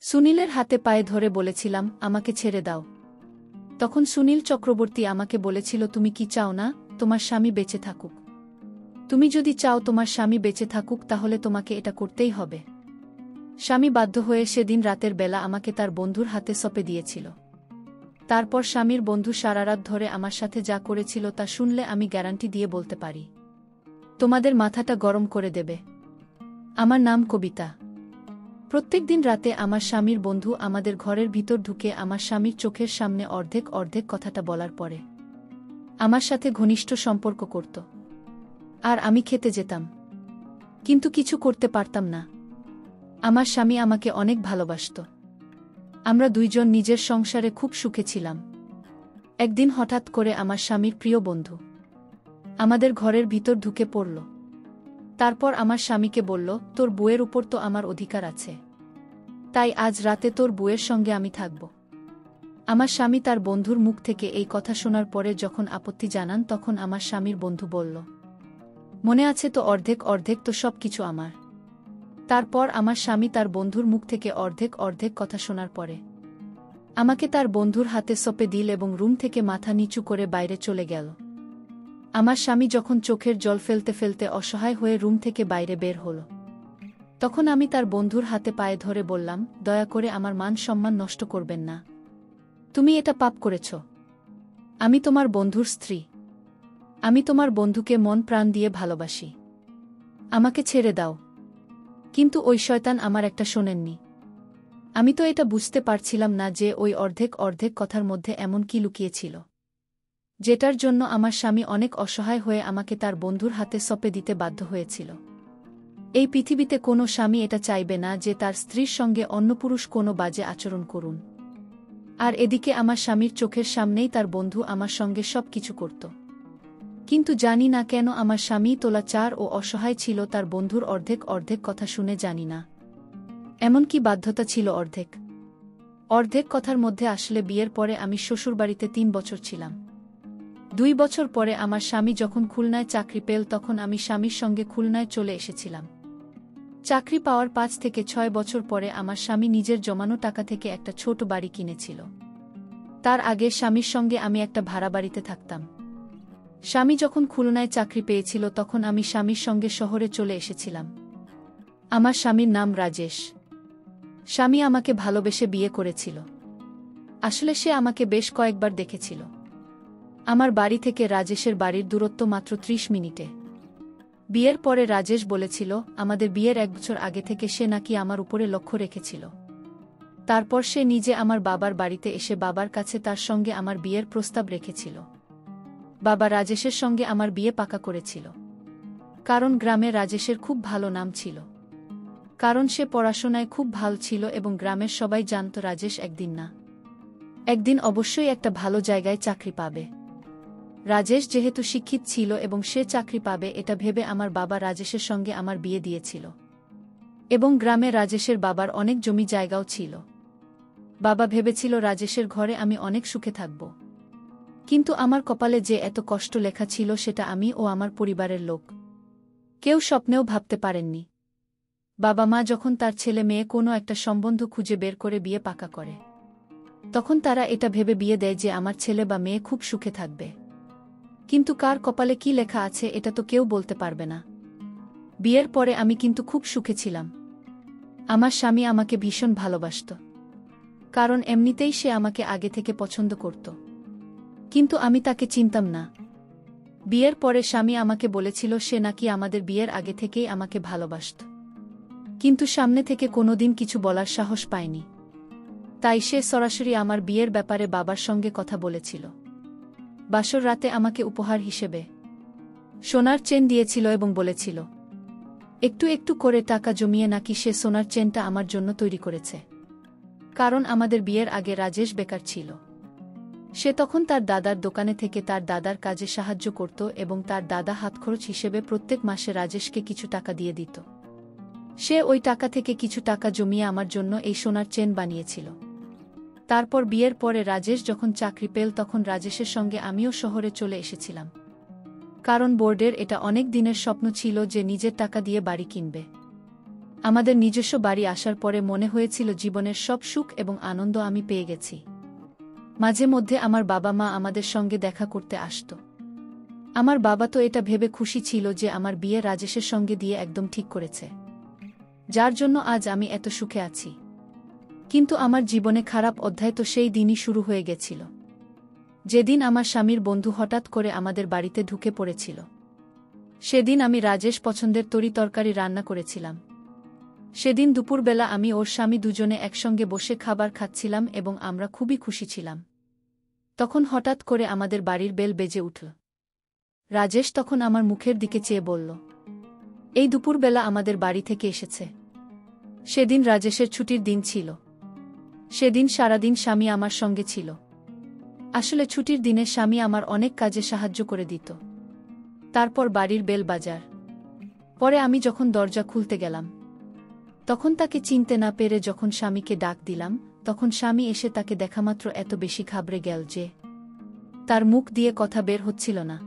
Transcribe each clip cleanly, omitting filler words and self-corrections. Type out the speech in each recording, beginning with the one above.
সুনীলের হাতে পায়ে ধরে বলেছিলাম, আমাকে ছেড়ে দাও। তখন সুনীল চক্রবর্তী আমাকে বলেছিল, তুমি কি চাও না তোমার স্বামী বেঁচে থাকুক? তুমি যদি চাও তোমার স্বামী বেঁচে থাকুক তাহলে তোমাকে এটা করতেই হবে। স্বামী বাধ্য হয়ে সেদিন রাতের বেলা আমাকে তার বন্ধুর হাতে সঁপে দিয়েছিল। তারপর স্বামীর বন্ধু সারা রাত ধরে আমার সাথে যা করেছিল তা শুনলে আমি গ্যারান্টি দিয়ে বলতে পারি, তোমাদের মাথাটা গরম করে দেবে। আমার নাম কবিতা। প্রত্যেক দিন রাতে আমার স্বামীর বন্ধু আমাদের ঘরের ভিতর ঢুকে আমার স্বামীর চোখের সামনে অর্ধেক অর্ধেক কথাটা বলার পরে আমার সাথে ঘনিষ্ঠ সম্পর্ক করত। আর আমি খেতে যেতাম, কিন্তু কিছু করতে পারতাম না। আমার স্বামী আমাকে অনেক ভালোবাসত। আমরা দুইজন নিজের সংসারে খুব সুখে ছিলাম। একদিন হঠাৎ করে আমার স্বামীর প্রিয় বন্ধু আমাদের ঘরের ভিতর ঢুকে পড়ল। তারপর আমার স্বামীকে বলল, তোর বউয়ের উপর তো আমার অধিকার আছে, তাই আজ রাতে তোর বউয়ের সঙ্গে আমি থাকব। আমার স্বামী তার বন্ধুর মুখ থেকে এই কথা শোনার পরে যখন আপত্তি জানান তখন আমার স্বামীর বন্ধু বলল, মনে আছে তো, অর্ধেক অর্ধেক তো সব কিছু আমার। তারপর আমার স্বামী তার বন্ধুর মুখ থেকে অর্ধেক অর্ধেক কথা শোনার পরে আমাকে তার বন্ধুর হাতে সঁপে দিল এবং রুম থেকে মাথা নিচু করে বাইরে চলে গেল। আমার স্বামী যখন চোখের জল ফেলতে ফেলতে অসহায় হয়ে রুম থেকে বাইরে বের হল, তখন আমি তার বন্ধুর হাতে পায়ে ধরে বললাম, দয়া করে আমার মান সম্মান নষ্ট করবেন না। তুমি এটা পাপ করেছ। আমি তোমার বন্ধুর স্ত্রী। আমি তোমার বন্ধুকে মন প্রাণ দিয়ে ভালোবাসি। আমাকে ছেড়ে দাও। কিন্তু ওই শয়তান আমার একটা শোনেননি। আমি তো এটা বুঝতে পারছিলাম না যে ওই অর্ধেক অর্ধেক কথার মধ্যে এমন কি লুকিয়েছিল, যেটার জন্য আমার স্বামী অনেক অসহায় হয়ে আমাকে তার বন্ধুর হাতে সঁপে দিতে বাধ্য হয়েছিল। এই পৃথিবীতে কোনো স্বামী এটা চাইবে না যে তার স্ত্রীর সঙ্গে অন্য পুরুষ কোনো বাজে আচরণ করুন। আর এদিকে আমার স্বামীর চোখের সামনেই তার বন্ধু আমার সঙ্গে সব কিছু করত। কিন্তু জানি না কেন আমার স্বামী তোলাচার ও অসহায় ছিল তার বন্ধুর অর্ধেক অর্ধেক কথা শুনে, জানি না এমনকি বাধ্যতা ছিল অর্ধেক অর্ধেক কথার মধ্যে। আসলে বিয়ের পরে আমি শ্বশুরবাড়িতে 3 বছর ছিলাম। 2 বছর পরে আমার স্বামী যখন খুলনায় চাকরি পেল তখন আমি স্বামীর সঙ্গে খুলনায় চলে এসেছিলাম। চাকরি পাওয়ার 5 থেকে 6 বছর পরে আমার স্বামী নিজের জমানো টাকা থেকে একটা ছোট বাড়ি কিনেছিল। তার আগে স্বামীর সঙ্গে আমি একটা ভাড়া বাড়িতে থাকতাম। স্বামী যখন খুলনায় চাকরি পেয়েছিল তখন আমি স্বামীর সঙ্গে শহরে চলে এসেছিলাম। আমার স্বামীর নাম রাজেশ। স্বামী আমাকে ভালোবেসে বিয়ে করেছিল। আসলে সে আমাকে বেশ কয়েকবার দেখেছিল। আমার বাড়ি থেকে রাজেশের বাড়ির দূরত্ব মাত্র 30 মিনিটে। বিয়ের পরে রাজেশ বলেছিল, আমাদের বিয়ের 1 বছর আগে থেকে সে নাকি আমার উপরে লক্ষ্য রেখেছিল। তারপর সে নিজে আমার বাবার বাড়িতে এসে বাবার কাছে তার সঙ্গে আমার বিয়ের প্রস্তাব রেখেছিল। বাবা রাজেশের সঙ্গে আমার বিয়ে পাকা করেছিল। কারণ গ্রামে রাজেশের খুব ভালো নাম ছিল। কারণ সে পড়াশোনায় খুব ভালো ছিল এবং গ্রামের সবাই জানত রাজেশ একদিন না একদিন অবশ্যই একটা ভালো জায়গায় চাকরি পাবে। রাজেশ যেহেতু শিক্ষিত ছিল এবং সে চাকরি পাবে এটা ভেবে আমার বাবা রাজেশের সঙ্গে আমার বিয়ে দিয়েছিল। এবং গ্রামে রাজেশের বাবার অনেক জমি জায়গাও ছিল। বাবা ভেবেছিল রাজেশের ঘরে আমি অনেক সুখে থাকব। কিন্তু আমার কপালে যে এত কষ্ট লেখা ছিল সেটা আমি ও আমার পরিবারের লোক কেউ স্বপ্নেও ভাবতে পারেননি। বাবা মা যখন তার ছেলে মেয়ে কোনো একটা সম্বন্ধ খুঁজে বের করে বিয়ে পাকা করে, তখন তারা এটা ভেবে বিয়ে দেয় যে আমার ছেলে বা মেয়ে খুব সুখে থাকবে। কিন্তু কার কপালে কি লেখা আছে এটা তো কেউ বলতে পারবে না। বিয়ের পরে আমি কিন্তু খুব সুখে ছিলাম। আমার স্বামী আমাকে ভীষণ ভালোবাসত। কারণ এমনিতেই সে আমাকে আগে থেকে পছন্দ করত। কিন্তু আমি তাকে চিনতাম না। বিয়ের পরে স্বামী আমাকে বলেছিল সে নাকি আমাদের বিয়ের আগে থেকেই আমাকে ভালোবাসত, কিন্তু সামনে থেকে কোনোদিন কিছু বলার সাহস পায়নি। তাই সে সরাসরি আমার বিয়ের ব্যাপারে বাবার সঙ্গে কথা বলেছিল। বাসর রাতে আমাকে উপহার হিসেবে সোনার চেন দিয়েছিল এবং বলেছিল একটু একটু করে টাকা জমিয়ে নাকি সে সোনার চেনটা আমার জন্য তৈরি করেছে। কারণ আমাদের বিয়ের আগে রাজেশ বেকার ছিল। সে তখন তার দাদার দোকানে থেকে তার দাদার কাজে সাহায্য করত এবং তার দাদা হাতখরচ হিসেবে প্রত্যেক মাসে রাজেশকে কিছু টাকা দিয়ে দিত। সে ওই টাকা থেকে কিছু টাকা জমিয়ে আমার জন্য এই সোনার চেন বানিয়েছিল। তারপর বিয়ের পরে রাজেশ যখন চাকরি পেল তখন রাজেশের সঙ্গে আমিও শহরে চলে এসেছিলাম। কারণ বোর্ডের এটা অনেক দিনের স্বপ্ন ছিল যে নিজের টাকা দিয়ে বাড়ি কিনবে। আমাদের নিজস্ব বাড়ি আসার পরে মনে হয়েছিল জীবনের সব সুখ এবং আনন্দ আমি পেয়ে গেছি। মাঝে মধ্যে আমার বাবা মা আমাদের সঙ্গে দেখা করতে আসত। আমার বাবা তো এটা ভেবে খুশি ছিল যে আমার বিয়ে রাজেশের সঙ্গে দিয়ে একদম ঠিক করেছে, যার জন্য আজ আমি এত সুখে আছি। কিন্তু আমার জীবনে খারাপ অধ্যায় তো সেই দিনই শুরু হয়ে গেছিল, যেদিন আমার স্বামীর বন্ধু হঠাৎ করে আমাদের বাড়িতে ঢুকে পড়েছিল। সেদিন আমি রাজেশ পছন্দের তরিতরকারি রান্না করেছিলাম। সেদিন দুপুরবেলা আমি ওর স্বামী দুজনে একসঙ্গে বসে খাবার খাচ্ছিলাম এবং আমরা খুবই খুশি ছিলাম। তখন হঠাৎ করে আমাদের বাড়ির বেল বেজে উঠল। রাজেশ তখন আমার মুখের দিকে চেয়ে বলল, এই দুপুরবেলা আমাদের বাড়ি থেকে এসেছে। সেদিন রাজেশের ছুটির দিন ছিল। সেদিন সারাদিন স্বামী আমার সঙ্গে ছিল। আসলে ছুটির দিনে স্বামী আমার অনেক কাজে সাহায্য করে দিত। তারপর বাড়ির বেল বাজার পরে আমি যখন দরজা খুলতে গেলাম, তখন তাকে চিনতে না পেরে যখন স্বামীকে ডাক দিলাম, তখন স্বামী এসে তাকে দেখামাত্র এত বেশি ঘাবড়ে গেল যে তার মুখ দিয়ে কথা বের হচ্ছিল না।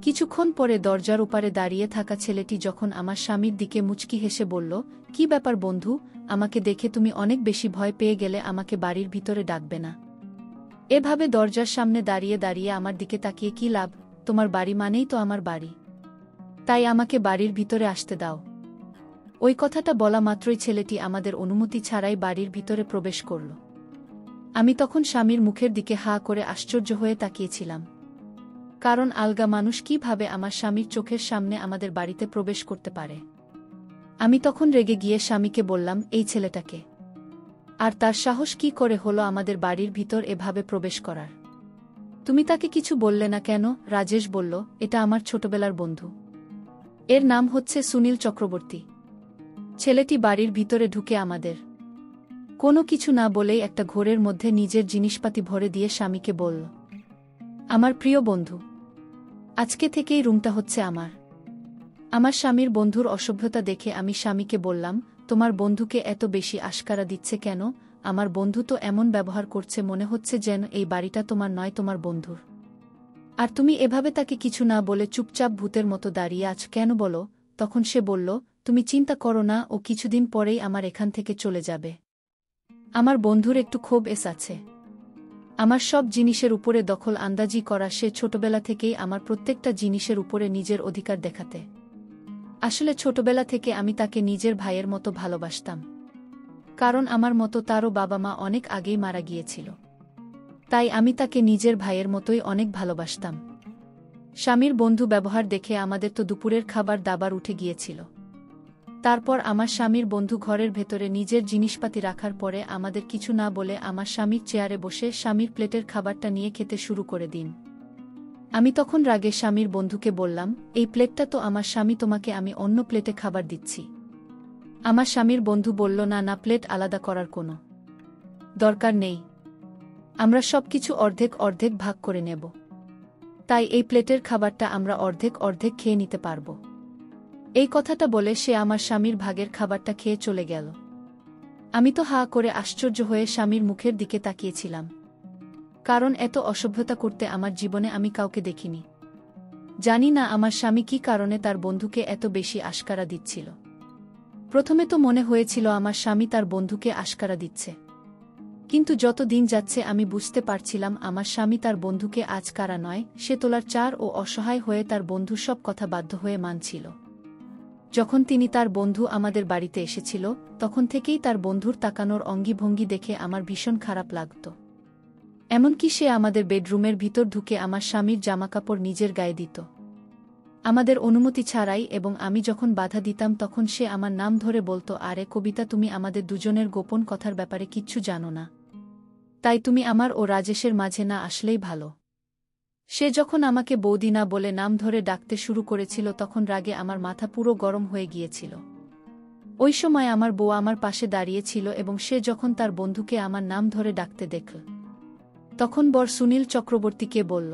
কিছুক্ষণ পরে দরজার ওপারে দাঁড়িয়ে থাকা ছেলেটি যখন আমার স্বামীর দিকে মুচকি হেসে বলল, কি ব্যাপার বন্ধু, আমাকে দেখে তুমি অনেক বেশি ভয় পেয়ে গেলে, আমাকে বাড়ির ভিতরে ডাকবে না? এভাবে দরজার সামনে দাঁড়িয়ে দাঁড়িয়ে আমার দিকে তাকিয়ে কি লাভ? তোমার বাড়ি মানেই তো আমার বাড়ি, তাই আমাকে বাড়ির ভিতরে আসতে দাও। ওই কথাটা বলা মাত্রই ছেলেটি আমাদের অনুমতি ছাড়াই বাড়ির ভিতরে প্রবেশ করল। আমি তখন স্বামীর মুখের দিকে হা করে আশ্চর্য হয়ে তাকিয়েছিলাম, কারণ আলগা মানুষ কিভাবে আমার স্বামীর চোখের সামনে আমাদের বাড়িতে প্রবেশ করতে পারে। আমি তখন রেগে গিয়ে স্বামীকে বললাম, এই ছেলেটাকে আর তার সাহস কি করে হলো আমাদের বাড়ির ভিতর এভাবে প্রবেশ করার? তুমি তাকে কিছু বললে না কেন? রাজেশ বলল, এটা আমার ছোটবেলার বন্ধু, এর নাম হচ্ছে সুনীল চক্রবর্তী। ছেলেটি বাড়ির ভিতরে ঢুকে আমাদের কোনো কিছু না বলেই একটা ঘোরের মধ্যে নিজের জিনিসপাতি ভরে দিয়ে স্বামীকে বলল, আমার প্রিয় বন্ধু, আজকে থেকেই রুমটা হচ্ছে আমার। আমার স্বামীর বন্ধুর অসভ্যতা দেখে আমি স্বামীকে বললাম, তোমার বন্ধুকে এত বেশি আশকারা দিচ্ছে কেন? আমার বন্ধু তো এমন ব্যবহার করছে মনে হচ্ছে যেন এই বাড়িটা তোমার নয়, তোমার বন্ধুর। আর তুমি এভাবে তাকে কিছু না বলে চুপচাপ ভূতের মতো দাঁড়িয়ে আছ কেন বলো? তখন সে বলল, তুমি চিন্তা করো না, ও কিছুদিন পরেই আমার এখান থেকে চলে যাবে। আমার বন্ধুর একটু ক্ষোভ আছে। আমার সব জিনিসের উপরে দখল আন্দাজি করা, সে ছোটবেলা থেকেই আমার প্রত্যেকটা জিনিসের উপরে নিজের অধিকার দেখাতে। আসলে ছোটবেলা থেকে আমি তাকে নিজের ভাইয়ের মতো ভালোবাসতাম, কারণ আমার মতো তারও বাবা মা অনেক আগেই মারা গিয়েছিল। তাই আমি তাকে নিজের ভাইয়ের মতোই অনেক ভালোবাসতাম। স্বামীর বন্ধু ব্যবহার দেখে আমাদের তো দুপুরের খাবার দাবার উঠে গিয়েছিল। তারপর আমার স্বামীর বন্ধু ঘরের ভেতরে নিজের জিনিসপাতি রাখার পরে আমাদের কিছু না বলে আমার স্বামীর চেয়ারে বসে স্বামীর প্লেটের খাবারটা নিয়ে খেতে শুরু করে দিন। আমি তখন রাগে স্বামীর বন্ধুকে বললাম, এই প্লেটটা তো আমার স্বামী, তোমাকে আমি অন্য প্লেটে খাবার দিচ্ছি। আমার স্বামীর বন্ধু বলল, না না, প্লেট আলাদা করার কোনো দরকার নেই, আমরা সবকিছু অর্ধেক অর্ধেক ভাগ করে নেব, তাই এই প্লেটের খাবারটা আমরা অর্ধেক অর্ধেক খেয়ে নিতে পারব। এই কথাটা বলে সে আমার স্বামীর ভাগের খাবারটা খেয়ে চলে গেল। আমি তো হা করে আশ্চর্য হয়ে স্বামীর মুখের দিকে তাকিয়েছিলাম, কারণ এত অসভ্যতা করতে আমার জীবনে আমি কাউকে দেখিনি। জানি না আমার স্বামী কী কারণে তার বন্ধুকে এত বেশি আশকারা দিচ্ছিল। প্রথমে তো মনে হয়েছিল আমার স্বামী তার বন্ধুকে আশকারা দিচ্ছে, কিন্তু যত দিন যাচ্ছে আমি বুঝতে পারছিলাম আমার স্বামী তার বন্ধুকে আজ কারা নয়, সে তোলার চার ও অসহায় হয়ে তার বন্ধুর সব কথা বাধ্য হয়ে মানছিল। যখন তিনি তার বন্ধু আমাদের বাড়িতে এসেছিল, তখন থেকেই তার বন্ধুর তাকানোর অঙ্গিভঙ্গি দেখে আমার ভীষণ খারাপ লাগত। এমনকি সে আমাদের বেডরুমের ভিতর ঢুকে আমার স্বামীর জামাকাপড় নিজের গায়ে দিত, আমাদের অনুমতি ছাড়াই, এবং আমি যখন বাধা দিতাম তখন সে আমার নাম ধরে বলতো, আরে কবিতা, তুমি আমাদের দুজনের গোপন কথার ব্যাপারে কিচ্ছু জানো না, তাই তুমি আমার ও রাজেশের মাঝে না আসলেই ভালো। সে যখন আমাকে বৌদি না বলে নাম ধরে ডাকতে শুরু করেছিল তখন রাগে আমার মাথা পুরো গরম হয়ে গিয়েছিল। ওই সময় আমার বউ আমার পাশে দাঁড়িয়েছিল এবং সে যখন তার বন্ধুকে আমার নাম ধরে ডাকতে দেখল, তখন বর সুনীল চক্রবর্তীকে বলল,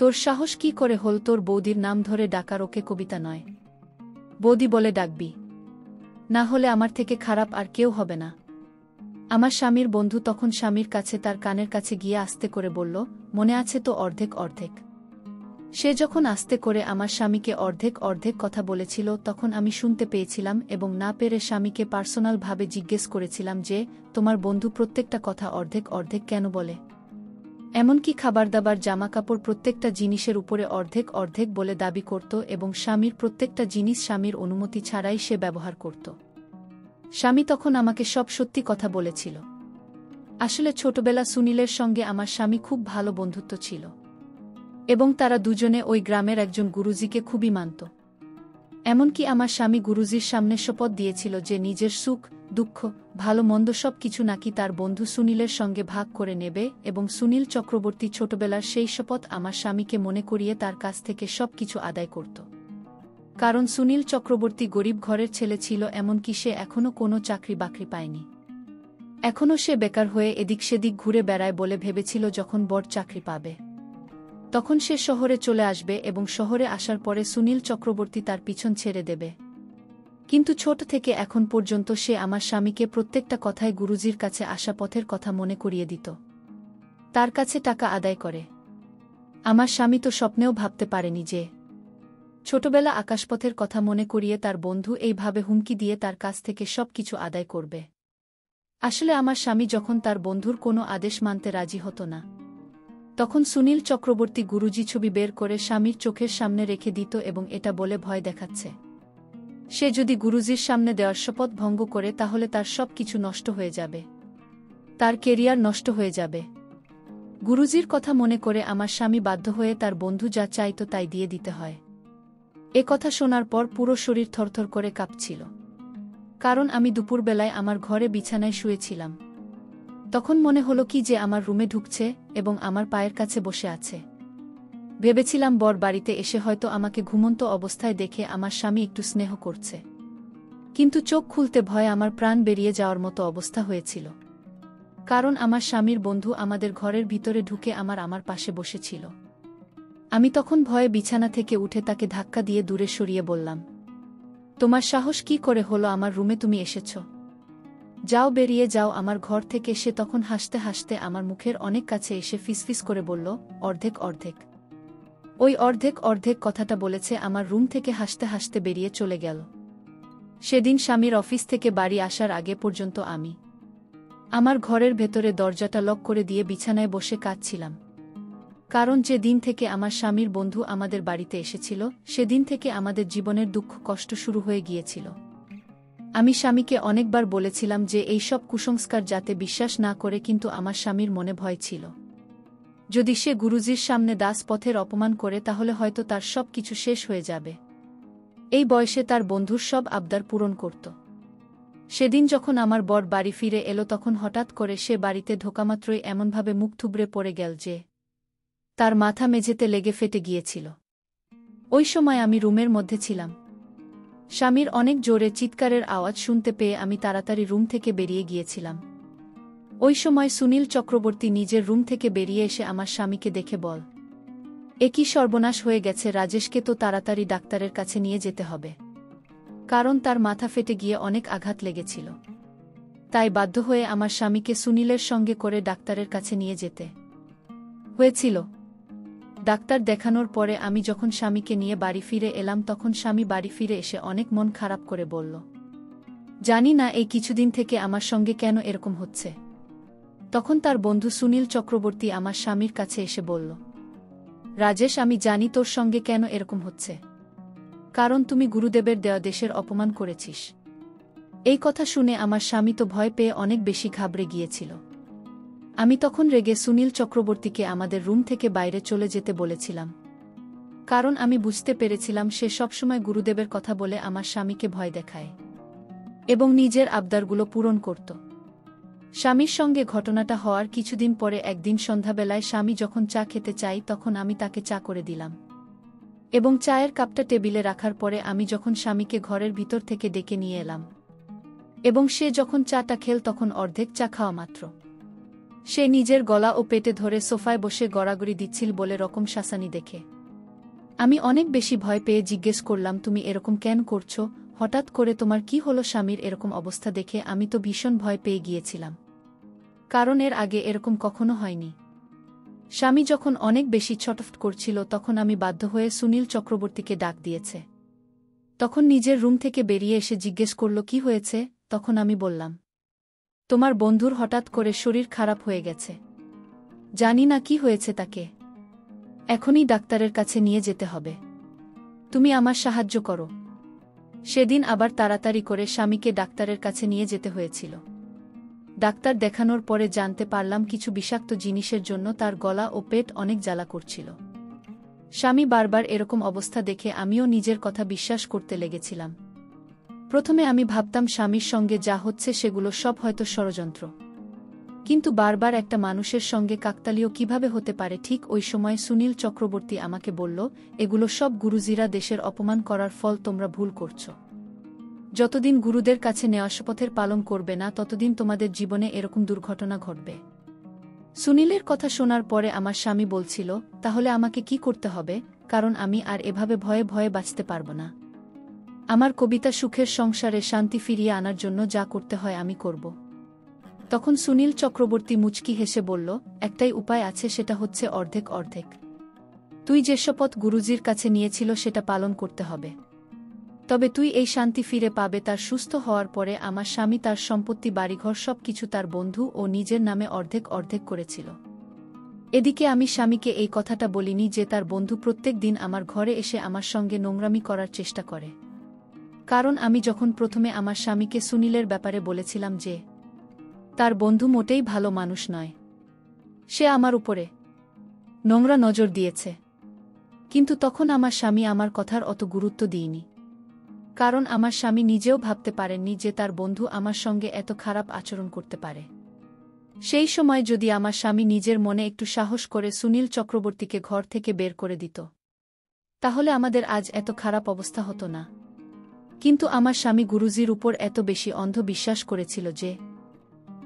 তোর সাহস কি করে হল তোর বৌদির নাম ধরে ডাকার? ওকে কবিতা নয়, বৌদি বলে ডাকবি, না হলে আমার থেকে খারাপ আর কেউ হবে না। আমার স্বামীর বন্ধু তখন স্বামীর কাছে তার কানের কাছে গিয়ে আস্তে করে বলল, মনে আছে তো, অর্ধেক অর্ধেক। সে যখন আস্তে করে আমার স্বামীকে অর্ধেক অর্ধেক কথা বলেছিল তখন আমি শুনতে পেয়েছিলাম এবং না পেরে স্বামীকে পার্সোনালভাবে জিজ্ঞেস করেছিলাম যে তোমার বন্ধু প্রত্যেকটা কথা অর্ধেক অর্ধেক কেন বলে, এমনকি খাবারদাবার জামাকাপড় প্রত্যেকটা জিনিসের উপরে অর্ধেক অর্ধেক বলে দাবি করত এবং স্বামীর প্রত্যেকটা জিনিস স্বামীর অনুমতি ছাড়াই সে ব্যবহার করত। স্বামী তখন আমাকে সব সত্যি কথা বলেছিল। আসলে ছোটবেলা সুনীলের সঙ্গে আমার স্বামী খুব ভালো বন্ধুত্ব ছিল এবং তারা দুজনে ওই গ্রামের একজন গুরুজিকে খুবই মানত। এমনকি আমার স্বামী গুরুজির সামনে শপথ দিয়েছিল যে নিজের সুখ দুঃখ ভালো মন্দ সব কিছু নাকি তার বন্ধু সুনীলের সঙ্গে ভাগ করে নেবে এবং সুনীল চক্রবর্তী ছোটবেলার সেই শপথ আমার স্বামীকে মনে করিয়ে তার কাছ থেকে সব কিছু আদায় করত। কারণ সুনীল চক্রবর্তী গরিব ঘরের ছেলে ছিল, এমনকি সে এখনও কোনো চাকরি বাকরি পায়নি। এখনও সে বেকার হয়ে এদিক সেদিক ঘুরে বেড়ায় বলে ভেবেছিল যখন বড় চাকরি পাবে তখন সে শহরে চলে আসবে এবং শহরে আসার পরে সুনীল চক্রবর্তী তার পিছন ছেড়ে দেবে। কিন্তু ছোট থেকে এখন পর্যন্ত সে আমার স্বামীকে প্রত্যেকটা কথায় গুরুজির কাছে আসা পথের কথা মনে করিয়ে দিত, তার কাছে টাকা আদায় করে। আমার স্বামী তো স্বপ্নেও ভাবতে পারেনি যে ছোটবেলা আকাশপথের কথা মনে করিয়ে তার বন্ধু এইভাবে হুমকি দিয়ে তার কাছ থেকে সব কিছু আদায় করবে। আসলে আমার স্বামী যখন তার বন্ধুর কোনো আদেশ মানতে রাজি হতো না তখন সুনীল চক্রবর্তী গুরুজি ছবি বের করে স্বামীর চোখের সামনে রেখে দিত এবং এটা বলে ভয় দেখাচ্ছে সে যদি গুরুজির সামনে দেওয়ার শপথ ভঙ্গ করে তাহলে তার সব কিছু নষ্ট হয়ে যাবে, তার কেরিয়ার নষ্ট হয়ে যাবে। গুরুজির কথা মনে করে আমার স্বামী বাধ্য হয়ে তার বন্ধু যা চাইত তাই দিয়ে দিতে হয়। এ কথা শোনার পর পুরো শরীর থরথর করে কাঁপছিল, কারণ আমি দুপুরবেলায় আমার ঘরে বিছানায় শুয়েছিলাম। তখন মনে হলো কি যে আমার রুমে ঢুকছে এবং আমার পায়ের কাছে বসে আছে। ভেবেছিলাম বর বাড়িতে এসে হয়তো আমাকে ঘুমন্ত অবস্থায় দেখে আমার স্বামী একটু স্নেহ করছে, কিন্তু চোখ খুলতে ভয়ে আমার প্রাণ বেরিয়ে যাওয়ার মতো অবস্থা হয়েছিল। কারণ আমার স্বামীর বন্ধু আমাদের ঘরের ভিতরে ঢুকে আমার পাশে বসেছিল। আমি তখন ভয়ে বিছানা থেকে উঠে তাকে ধাক্কা দিয়ে দূরে সরিয়ে বললাম, তোমার সাহস কি করে হলো আমার রুমে তুমি এসেছ? যাও, বেরিয়ে যাও আমার ঘর থেকে। সে তখন হাসতে হাসতে আমার মুখের অনেক কাছে এসে ফিসফিস করে বলল, অর্ধেক অর্ধেক। ওই অর্ধেক অর্ধেক কথাটা বলেছে আমার রুম থেকে হাসতে হাসতে বেরিয়ে চলে গেল। সেদিন স্বামীর অফিস থেকে বাড়ি আসার আগে পর্যন্ত আমি আমার ঘরের ভেতরে দরজাটা লক করে দিয়ে বিছানায় বসে কাঁদছিলাম। কারণ যে দিন থেকে আমার স্বামীর বন্ধু আমাদের বাড়িতে এসেছিল সেদিন থেকে আমাদের জীবনের দুঃখ কষ্ট শুরু হয়ে গিয়েছিল। আমি স্বামীকে অনেকবার বলেছিলাম যে এই সব কুসংস্কার যাতে বিশ্বাস না করে, কিন্তু আমার স্বামীর মনে ভয় ছিল যদি সে গুরুজির সামনে দাস পথের অপমান করে তাহলে হয়তো তার সব কিছু শেষ হয়ে যাবে। এই বয়সে তার বন্ধুর সব আবদার পূরণ করত। সেদিন যখন আমার বর বাড়ি ফিরে এলো তখন হঠাৎ করে সে বাড়িতে ঢোকামাত্রই এমনভাবে মুখ থুবড়ে পড়ে গেল যে তার মাথা মেঝেতে লেগে ফেটে গিয়েছিল। ওই সময় আমি রুমের মধ্যে ছিলাম। স্বামীর অনেক জোরে চিৎকারের আওয়াজ শুনতে পেয়ে আমি তাড়াতাড়ি রুম থেকে বেরিয়ে গিয়েছিলাম। ওই সময় সুনীল চক্রবর্তী নিজের রুম থেকে বেরিয়ে এসে আমার স্বামীকে দেখে বল, এ কি সর্বনাশ হয়ে গেছে, রাজেশকে তো তাড়াতাড়ি ডাক্তারের কাছে নিয়ে যেতে হবে। কারণ তার মাথা ফেটে গিয়ে অনেক আঘাত লেগেছিল। তাই বাধ্য হয়ে আমার স্বামীকে সুনীলের সঙ্গে করে ডাক্তারের কাছে নিয়ে যেতে হয়েছিল। ডাক্তার দেখানোর পরে আমি যখন স্বামীকে নিয়ে বাড়ি ফিরে এলাম তখন স্বামী বাড়ি ফিরে এসে অনেক মন খারাপ করে বলল, জানি না এই কিছুদিন থেকে আমার সঙ্গে কেন এরকম হচ্ছে। তখন তার বন্ধু সুনীল চক্রবর্তী আমার স্বামীর কাছে এসে বলল, রাজেশ, আমি জানি তোর সঙ্গে কেন এরকম হচ্ছে, কারণ তুমি গুরুদেবের দেওয়া দেশের অপমান করেছিস। এই কথা শুনে আমার স্বামী তো ভয় পেয়ে অনেক বেশি ঘাবড়ে গিয়েছিল। আমি তখন রেগে সুনীল চক্রবর্তীকে আমাদের রুম থেকে বাইরে চলে যেতে বলেছিলাম, কারণ আমি বুঝতে পেরেছিলাম সে সবসময় গুরুদেবের কথা বলে আমার স্বামীকে ভয় দেখায় এবং নিজের আবদারগুলো পূরণ করত। স্বামীর সঙ্গে ঘটনাটা হওয়ার কিছুদিন পরে একদিন সন্ধ্যাবেলায় স্বামী যখন চা খেতে চাই তখন আমি তাকে চা করে দিলাম এবং চায়ের কাপটা টেবিলে রাখার পরে আমি যখন স্বামীকে ঘরের ভিতর থেকে ডেকে নিয়ে এলাম এবং সে যখন চাটা খেল তখন অর্ধেক চা খাওয়া মাত্র সে নিজের গলা ও পেটে ধরে সোফায় বসে গড়াগড়ি দিচ্ছিল বলে রকম শাসানি দেখে আমি অনেক বেশি ভয় পেয়ে জিজ্ঞেস করলাম, তুমি এরকম কেন করছো? হঠাৎ করে তোমার কি হলো? স্বামীর এরকম অবস্থা দেখে আমি তো ভীষণ ভয় পেয়ে গিয়েছিলাম, কারণ এর আগে এরকম কখনো হয়নি। স্বামী যখন অনেক বেশি ছটফট করছিল তখন আমি বাধ্য হয়ে সুনীল চক্রবর্তীকে ডাক দিয়েছে। তখন নিজের রুম থেকে বেরিয়ে এসে জিজ্ঞেস করল কি হয়েছে। তখন আমি বললাম, তোমার বন্ধুর হঠাৎ করে শরীর খারাপ হয়ে গেছে। জানি না কি হয়েছে তাকে। এখনই ডাক্তারের কাছে নিয়ে যেতে হবে। তুমি আমার সাহায্য করো। সেদিন আবার তাড়াতাড়ি করে স্বামীকে ডাক্তারের কাছে নিয়ে যেতে হয়েছিল। ডাক্তার দেখানোর পরে জানতে পারলাম কিছু বিষাক্ত জিনিসের জন্য তার গলা ও পেট অনেক জ্বালা করছিল। স্বামী বারবার এরকম অবস্থা দেখে আমিও নিজের কথা বিশ্বাস করতে লেগেছিলাম। প্রথমে আমি ভাবতাম স্বামীর সঙ্গে যা হচ্ছে সেগুলো সব হয়তো ষড়যন্ত্র। কিন্তু বারবার একটা মানুষের সঙ্গে কাকতালীয় কিভাবে হতে পারে। ঠিক ওই সময় সুনীল চক্রবর্তী আমাকে বলল, এগুলো সব গুরুজিরা দেশের অপমান করার ফল, তোমরা ভুল করছ। যতদিন গুরুদের কাছে নেওয়া শপথের পালন করবে না ততদিন তোমাদের জীবনে এরকম দুর্ঘটনা ঘটবে। সুনীলের কথা শোনার পরে আমার স্বামী বলছিল, তাহলে আমাকে কি করতে হবে, কারণ আমি আর এভাবে ভয়ে ভয়ে বাঁচতে পারব না। আমার কবিতা সুখের সংসারে শান্তি ফিরিয়ে আনার জন্য যা করতে হয় আমি করব। তখন সুনীল চক্রবর্তী মুচকি হেসে বলল, একটাই উপায় আছে, সেটা হচ্ছে অর্ধেক অর্ধেক। তুই যে শপথ গুরুজির কাছে নিয়েছিল সেটা পালন করতে হবে। তবে তুই এই শান্তি ফিরে পাবে তার সুস্থ হওয়ার পরে। আমার স্বামী তার সম্পত্তি, বাড়িঘর সবকিছু তার বন্ধু ও নিজের নামে অর্ধেক অর্ধেক করেছিল। এদিকে আমি স্বামীকে এই কথাটা বলিনি যে তার বন্ধু প্রত্যেক দিন আমার ঘরে এসে আমার সঙ্গে নোংরামি করার চেষ্টা করে। কারণ আমি যখন প্রথমে আমার স্বামীকে সুনীলের ব্যাপারে বলেছিলাম যে তার বন্ধু মোটেই ভালো মানুষ নয়, সে আমার উপরে নোংরা নজর দিয়েছে, কিন্তু তখন আমার স্বামী আমার কথার অত গুরুত্ব দিইনি। কারণ আমার স্বামী নিজেও ভাবতে পারেননি যে তার বন্ধু আমার সঙ্গে এত খারাপ আচরণ করতে পারে। সেই সময় যদি আমার স্বামী নিজের মনে একটু সাহস করে সুনীল চক্রবর্তীকে ঘর থেকে বের করে দিত, তাহলে আমাদের আজ এত খারাপ অবস্থা হতো না। কিন্তু আমার স্বামী গুরুজির উপর এত বেশি অন্ধ বিশ্বাস করেছিল যে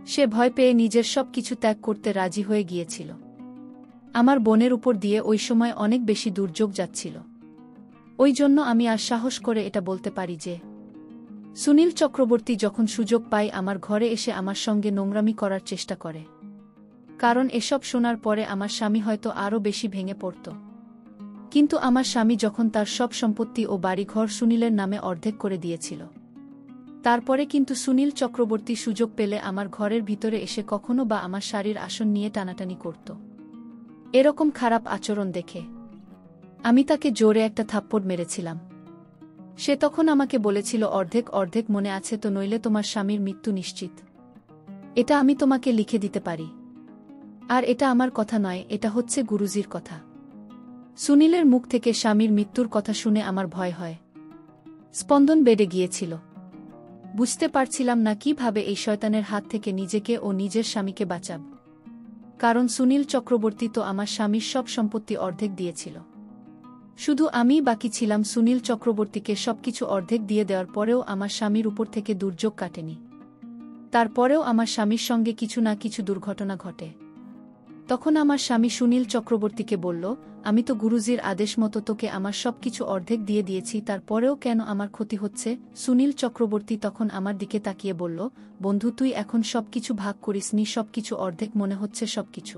সে ভয় পেয়ে নিজের সব কিছু ত্যাগ করতে রাজি হয়ে গিয়েছিল। আমার বোনের উপর দিয়ে ওই সময় অনেক বেশি দুর্যোগ যাচ্ছিল। ওই জন্য আমি আর সাহস করে এটা বলতে পারি যে সুনীল চক্রবর্তী যখন সুযোগ পায় আমার ঘরে এসে আমার সঙ্গে নোংরামি করার চেষ্টা করে। কারণ এসব শোনার পরে আমার স্বামী হয়তো আরও বেশি ভেঙে পড়ত। কিন্তু আমার স্বামী যখন তার সব সম্পত্তি ও বাড়িঘর সুনীলের নামে অর্ধেক করে দিয়েছিল, তারপরে কিন্তু সুনীল চক্রবর্তী সুযোগ পেলে আমার ঘরের ভিতরে এসে কখনো বা আমার শাড়ির আসন নিয়ে টানাটানি করত। এরকম খারাপ আচরণ দেখে আমি তাকে জোরে একটা থাপ্পড় মেরেছিলাম। সে তখন আমাকে বলেছিল, অর্ধেক অর্ধেক মনে আছে তো, নইলে তোমার স্বামীর মৃত্যু নিশ্চিত। এটা আমি তোমাকে লিখে দিতে পারি। আর এটা আমার কথা নয়, এটা হচ্ছে গুরুজির কথা। সুনীলের মুখ থেকে স্বামীর মৃত্যুর কথা শুনে আমার ভয় হয়, স্পন্দন বেড়ে গিয়েছিল। বুঝতে পারছিলাম না কিভাবে এই শয়তানের হাত থেকে নিজেকে ও নিজের স্বামীকে বাঁচাব। কারণ সুনীল চক্রবর্তী তো আমার স্বামীর সব সম্পত্তি অর্ধেক দিয়েছিল। শুধু আমিই বাকি ছিলাম। সুনীল চক্রবর্তীকে সবকিছু অর্ধেক দিয়ে দেওয়ার পরেও আমার স্বামীর উপর থেকে দুর্যোগ কাটেনি। তারপরেও আমার স্বামীর সঙ্গে কিছু না কিছু দুর্ঘটনা ঘটে। তখন আমার স্বামী সুনীল চক্রবর্তীকে বলল, আমি তো গুরুজির আদেশ মতো তোকে আমার সবকিছু অর্ধেক দিয়ে দিয়েছি, তারপরেও কেন আমার ক্ষতি হচ্ছে? সুনীল চক্রবর্তী তখন আমার দিকে তাকিয়ে বলল, বন্ধু, তুই এখন সবকিছু ভাগ করিসনি, সবকিছু অর্ধেক মনে হচ্ছে সবকিছু,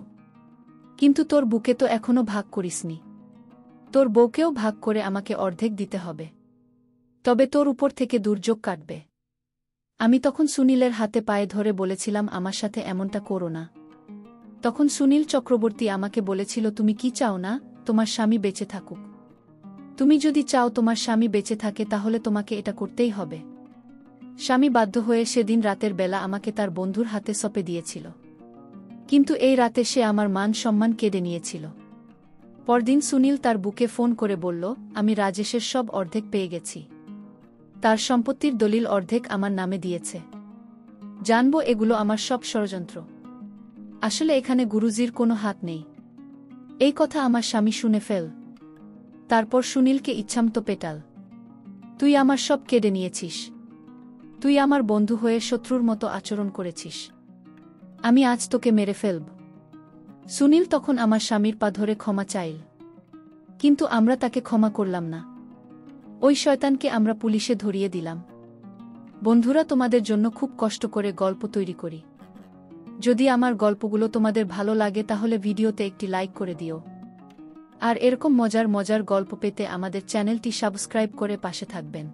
কিন্তু তোর বুকে তো এখনো ভাগ করিসনি। তোর বউকেও ভাগ করে আমাকে অর্ধেক দিতে হবে, তবে তোর উপর থেকে দুর্যোগ কাটবে। আমি তখন সুনীলের হাতে পায়ে ধরে বলেছিলাম, আমার সাথে এমনটা করো না। তখন সুনীল চক্রবর্তী আমাকে বলেছিল, তুমি কি চাও না তোমার স্বামী বেঁচে থাকুক? তুমি যদি চাও তোমার স্বামী বেঁচে থাকে তাহলে তোমাকে এটা করতেই হবে। স্বামী বাধ্য হয়ে সেদিন রাতের বেলা আমাকে তার বন্ধুর হাতে সঁপে দিয়েছিল। কিন্তু এই রাতে সে আমার মান সম্মান কেড়ে নিয়েছিল। পরদিন সুনীল তার বুকে ফোন করে বলল, আমি রাজেশের সব অর্ধেক পেয়ে গেছি। তার সম্পত্তির দলিল অর্ধেক আমার নামে দিয়েছে। জানবো এগুলো আমার সব ষড়যন্ত্র। আসলে এখানে গুরুজির কোনো হাত নেই। এই কথা আমার স্বামী শুনে ফেল। তারপর সুনীলকে ইচ্ছামতো পেটাল। তুই আমার সব কেড়ে নিয়েছিস। তুই আমার বন্ধু হয়ে শত্রুর মতো আচরণ করেছিস। আমি আজ তোকে মেরে ফেলব। সুনীল তখন আমার স্বামীর পা ধরে ক্ষমা চাইল, কিন্তু আমরা তাকে ক্ষমা করলাম না। ওই শয়তানকে আমরা পুলিশে ধরিয়ে দিলাম। বন্ধুরা, তোমাদের জন্য খুব কষ্ট করে গল্প তৈরি করি। যদি আমার গল্পগুলো তোমাদের ভালো লাগে তাহলে ভিডিওতে একটি লাইক করে দিও। আর এরকম মজার মজার গল্প পেতে আমাদের চ্যানেলটি সাবস্ক্রাইব করে পাশে থাকবেন।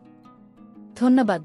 ধন্যবাদ।